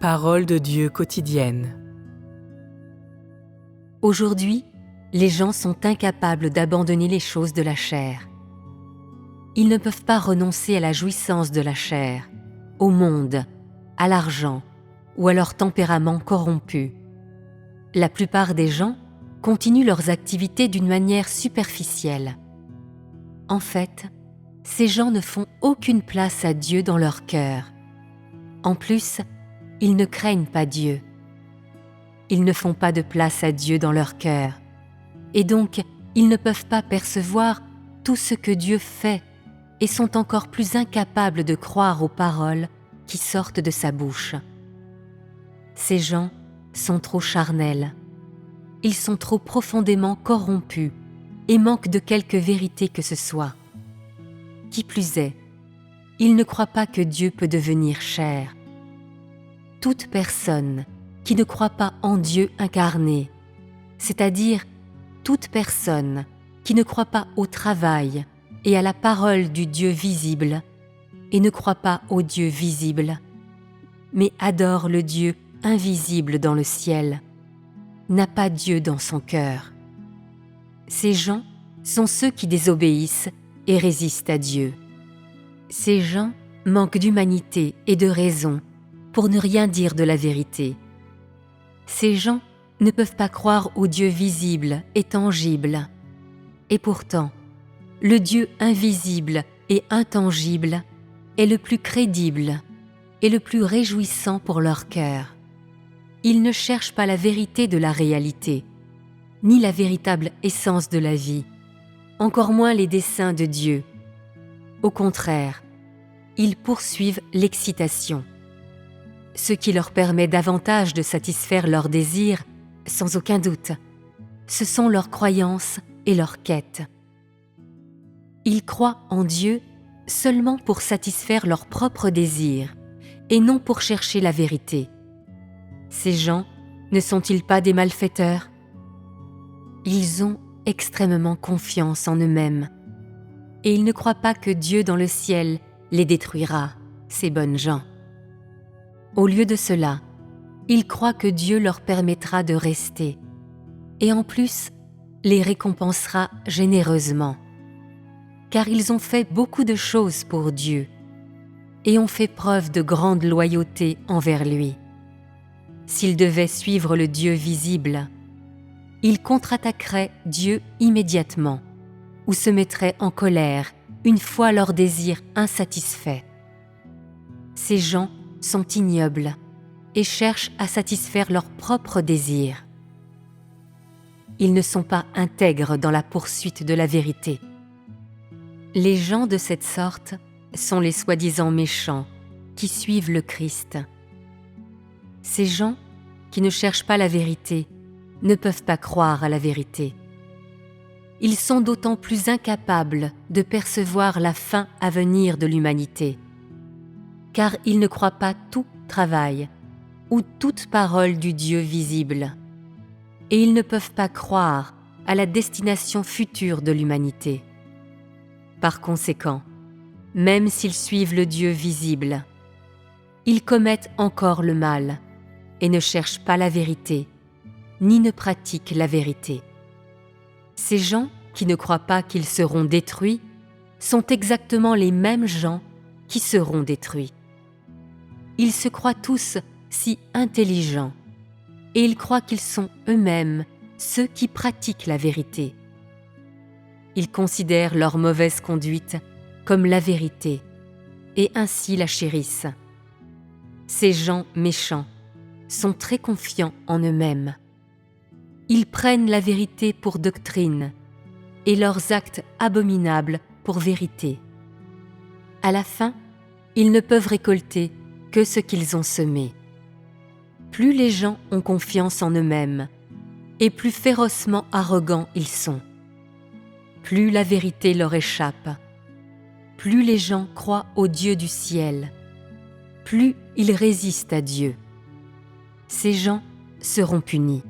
Parole de Dieu quotidienne. Aujourd'hui, les gens sont incapables d'abandonner les choses de la chair. Ils ne peuvent pas renoncer à la jouissance de la chair, au monde, à l'argent ou à leur tempérament corrompu. La plupart des gens continuent leurs activités d'une manière superficielle. En fait, ces gens ne font aucune place à Dieu dans leur cœur. En plus, ils ne craignent pas Dieu. Ils ne font pas de place à Dieu dans leur cœur. Et donc, ils ne peuvent pas percevoir tout ce que Dieu fait et sont encore plus incapables de croire aux paroles qui sortent de sa bouche. Ces gens sont trop charnels. Ils sont trop profondément corrompus et manquent de quelque vérité que ce soit. Qui plus est, ils ne croient pas que Dieu peut devenir chair. Toute personne qui ne croit pas en Dieu incarné, c'est-à-dire toute personne qui ne croit pas au travail et à la parole du Dieu visible et ne croit pas au Dieu visible, mais adore le Dieu invisible dans le ciel, n'a pas Dieu dans son cœur. Ces gens sont ceux qui désobéissent et résistent à Dieu. Ces gens manquent d'humanité et de raison pour ne rien dire de la vérité. Ces gens ne peuvent pas croire au Dieu visible et tangible. Et pourtant, le Dieu invisible et intangible est le plus crédible et le plus réjouissant pour leur cœur. Ils ne cherchent pas la vérité de la réalité, ni la véritable essence de la vie, encore moins les desseins de Dieu. Au contraire, ils poursuivent l'excitation. Ce qui leur permet davantage de satisfaire leurs désirs, sans aucun doute, ce sont leurs croyances et leurs quêtes. Ils croient en Dieu seulement pour satisfaire leurs propres désirs et non pour chercher la vérité. Ces gens ne sont-ils pas des malfaiteurs? Ils ont extrêmement confiance en eux-mêmes et ils ne croient pas que Dieu dans le ciel les détruira, ces bonnes gens. Au lieu de cela, ils croient que Dieu leur permettra de rester et en plus les récompensera généreusement, car ils ont fait beaucoup de choses pour Dieu et ont fait preuve de grande loyauté envers lui. S'ils devaient suivre le Dieu visible, ils contre-attaqueraient Dieu immédiatement ou se mettraient en colère une fois leurs désirs insatisfaits. Ces gens sont ignobles et cherchent à satisfaire leurs propres désirs. Ils ne sont pas intègres dans la poursuite de la vérité. Les gens de cette sorte sont les soi-disant méchants qui suivent le Christ. Ces gens qui ne cherchent pas la vérité ne peuvent pas croire à la vérité. Ils sont d'autant plus incapables de percevoir la fin à venir de l'humanité, car ils ne croient pas tout travail ou toute parole du Dieu visible, et ils ne peuvent pas croire à la destination future de l'humanité. Par conséquent, même s'ils suivent le Dieu visible, ils commettent encore le mal et ne cherchent pas la vérité, ni ne pratiquent la vérité. Ces gens qui ne croient pas qu'ils seront détruits sont exactement les mêmes gens qui seront détruits. Ils se croient tous si intelligents et ils croient qu'ils sont eux-mêmes ceux qui pratiquent la vérité. Ils considèrent leur mauvaise conduite comme la vérité et ainsi la chérissent. Ces gens méchants sont très confiants en eux-mêmes. Ils prennent la vérité pour doctrine et leurs actes abominables pour vérité. À la fin, ils ne peuvent récolter que ce qu'ils ont semé. Plus les gens ont confiance en eux-mêmes et plus férocement arrogants ils sont. Plus la vérité leur échappe, plus les gens croient au Dieu du ciel, plus ils résistent à Dieu. Ces gens seront punis.